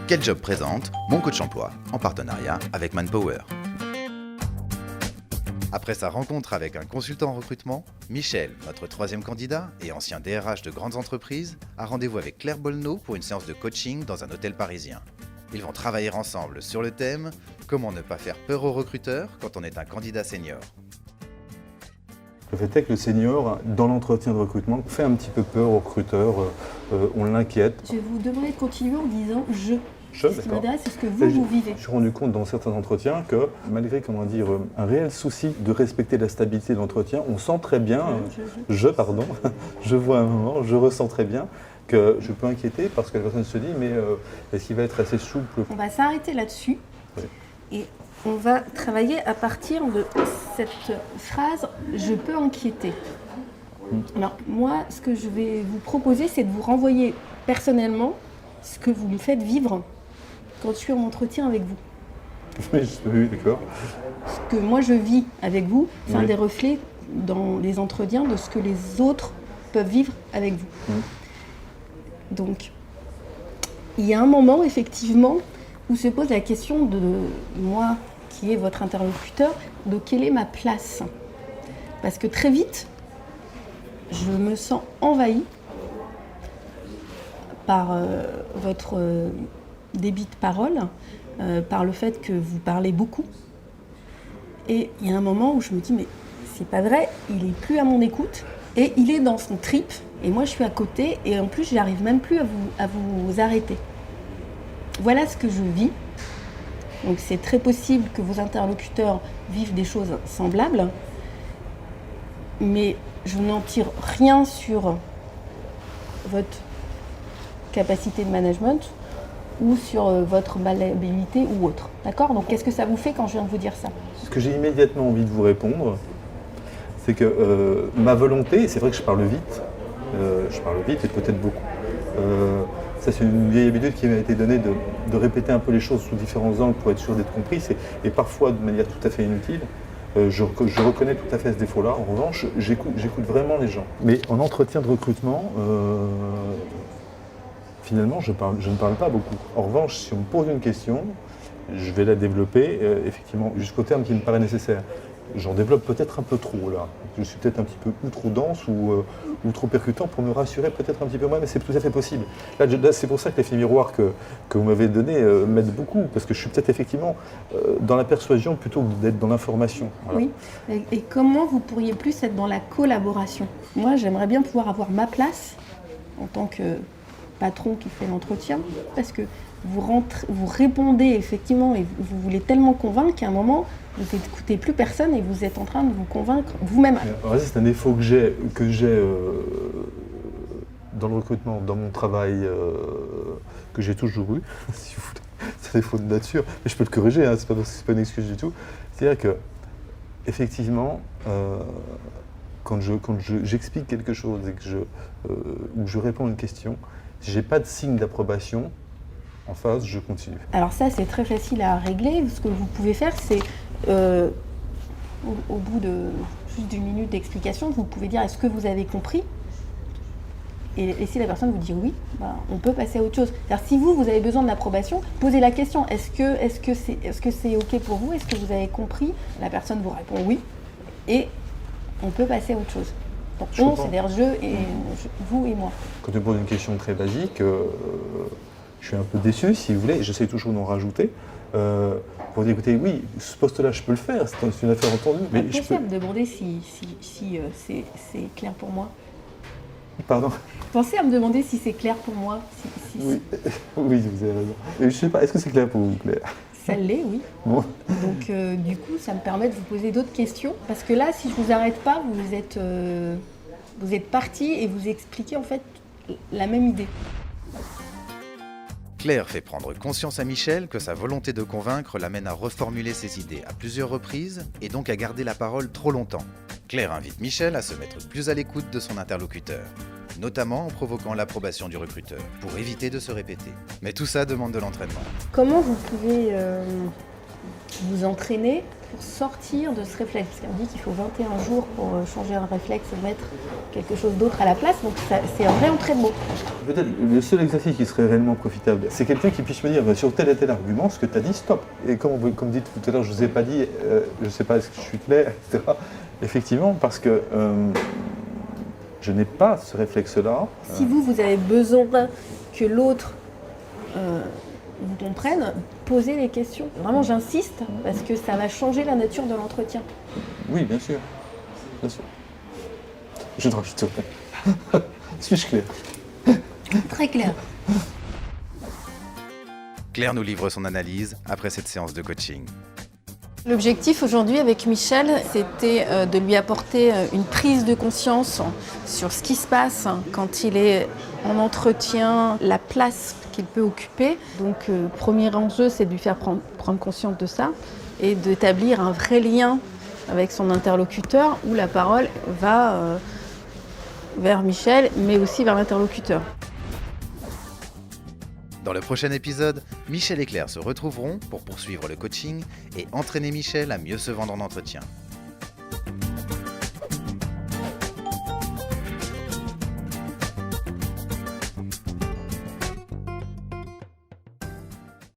Quel Job présente Mon Coach Emploi en partenariat avec Manpower. Après sa rencontre avec un consultant en recrutement, Michel, notre troisième candidat et ancien DRH de grandes entreprises, a rendez-vous avec Claire Bolno pour une séance de coaching dans un hôtel parisien. Ils vont travailler ensemble sur le thème « Comment ne pas faire peur aux recruteurs quand on est un candidat senior ». Le fait est que le senior, dans l'entretien de recrutement, fait un petit peu peur aux recruteurs, on l'inquiète. Je vais vous demander de continuer en disant « je ». Ce qui D'accord. m'intéresse, c'est ce que vous vivez. Je me suis rendu compte dans certains entretiens que, malgré un réel souci de respecter la stabilité de l'entretien, on sent très bien, je vois un moment, je ressens très bien que je peux inquiéter parce que la personne se dit mais est-ce qu'il va être assez souple? On va s'arrêter là-dessus et on va travailler à partir de cette phrase « je peux inquiéter ». Alors moi, ce que je vais vous proposer, c'est de vous renvoyer personnellement ce que vous me faites vivre quand je suis en entretien avec vous. Oui, d'accord. Ce que moi je vis avec vous, c'est un des reflets dans les entretiens de ce que les autres peuvent vivre avec vous. Donc, il y a un moment, effectivement, où se pose la question de moi, qui est votre interlocuteur, de quelle est ma place. Parce que très vite, je me sens envahie par votre débit de parole, par le fait que vous parlez beaucoup. Et il y a un moment où je me dis, mais c'est pas vrai, il est plus à mon écoute, et il est dans son trip, et moi je suis à côté, et en plus j'arrive même plus à vous arrêter. Voilà ce que je vis. Donc c'est très possible que vos interlocuteurs vivent des choses semblables, mais je n'en tire rien sur votre capacité de management ou sur votre malléabilité ou autre. D'accord? Donc qu'est-ce que ça vous fait quand je viens de vous dire ça? Ce que j'ai immédiatement envie de vous répondre, c'est que ma volonté, c'est vrai que je parle vite et peut-être beaucoup. Ça, c'est une vieille habitude qui m'a été donnée de répéter un peu les choses sous différents angles pour être sûr d'être compris, et parfois de manière tout à fait inutile. Je reconnais tout à fait ce défaut-là. En revanche, j'écoute vraiment les gens. Mais en entretien de recrutement, finalement, je ne parle pas beaucoup. En revanche, si on me pose une question, je vais la développer effectivement jusqu'au terme qui me paraît nécessaire. J'en développe peut-être un peu trop là. Je suis peut-être un petit peu ou trop dense ou trop percutant pour me rassurer peut-être un petit peu moins, mais c'est tout à fait possible. Là, c'est pour ça que l'effet miroir que vous m'avez donné m'aide beaucoup, parce que je suis peut-être effectivement dans la persuasion plutôt que d'être dans l'information. Voilà. Oui. Et comment vous pourriez plus être dans la collaboration? Moi, j'aimerais bien pouvoir avoir ma place en tant que patron qui fait l'entretien, parce que vous répondez effectivement et vous voulez tellement convaincre qu'à un moment, vous n'écoutez plus personne et vous êtes en train de vous convaincre vous-même. C'est un défaut que j'ai dans le recrutement, dans mon travail, que j'ai toujours eu, si vous voulez. C'est un défaut de nature, mais je peux le corriger, hein, c'est pas une excuse du tout. C'est-à-dire que, effectivement, quand j'explique quelque chose et ou je réponds à une question, si je n'ai pas de signe d'approbation en face, je continue. Alors ça, c'est très facile à régler. Ce que vous pouvez faire, c'est au bout de juste d'une minute d'explication, vous pouvez dire « est-ce que vous avez compris ?» et si la personne vous dit « oui », on peut passer à autre chose. C'est-à-dire, si vous avez besoin de l'approbation, posez la question « est-ce que c'est OK pour vous? Est-ce que vous avez compris ?» La personne vous répond « oui » et on peut passer à autre chose. Donc on, c'est-à-dire vous et moi. Quand tu me poses une question très basique, je suis un peu déçu, si vous voulez, j'essaie toujours d'en rajouter. Pour dire, écoutez, oui, ce poste-là, je peux le faire, c'est une affaire entendue. Mais pensez à me demander si c'est clair pour moi. Pardon? Pensez à me demander si c'est clair pour moi. Oui. Oui, vous avez raison. Mais je sais pas, est-ce que c'est clair pour vous, Claire? Ça l'est, oui. Bon. Donc, du coup, ça me permet de vous poser d'autres questions. Parce que là, si je ne vous arrête pas, vous êtes parti et vous expliquez en fait la même idée. Claire fait prendre conscience à Michel que sa volonté de convaincre l'amène à reformuler ses idées à plusieurs reprises et donc à garder la parole trop longtemps. Claire invite Michel à se mettre plus à l'écoute de son interlocuteur, notamment en provoquant l'approbation du recruteur, pour éviter de se répéter. Mais tout ça demande de l'entraînement. Comment vous pouvez vous entraîner pour sortir de ce réflexe. Parce qu'on dit qu'il faut 21 jours pour changer un réflexe et mettre quelque chose d'autre à la place. Donc c'est un vrai entraînement. Peut-être le seul exercice qui serait réellement profitable, c'est quelqu'un qui puisse me dire sur tel et tel argument, ce que tu as dit, stop. Et comme dit tout à l'heure, je ne vous ai pas dit, je ne sais pas, est-ce que je suis clair, etc. Effectivement, parce que je n'ai pas ce réflexe-là. Si vous avez besoin que l'autre vous comprenne, posez les questions. Vraiment, j'insiste, parce que ça va changer la nature de l'entretien. Oui, bien sûr. Bien sûr. Je ne rajoute rien. Suis-je clair? Très clair. Claire nous livre son analyse après cette séance de coaching. L'objectif aujourd'hui avec Michel, c'était de lui apporter une prise de conscience sur ce qui se passe quand il est en entretien, la place qu'il peut occuper. Donc, premier enjeu, c'est de lui faire prendre conscience de ça et d'établir un vrai lien avec son interlocuteur où la parole va vers Michel, mais aussi vers l'interlocuteur. Dans le prochain épisode, Michel et Claire se retrouveront pour poursuivre le coaching et entraîner Michel à mieux se vendre en entretien.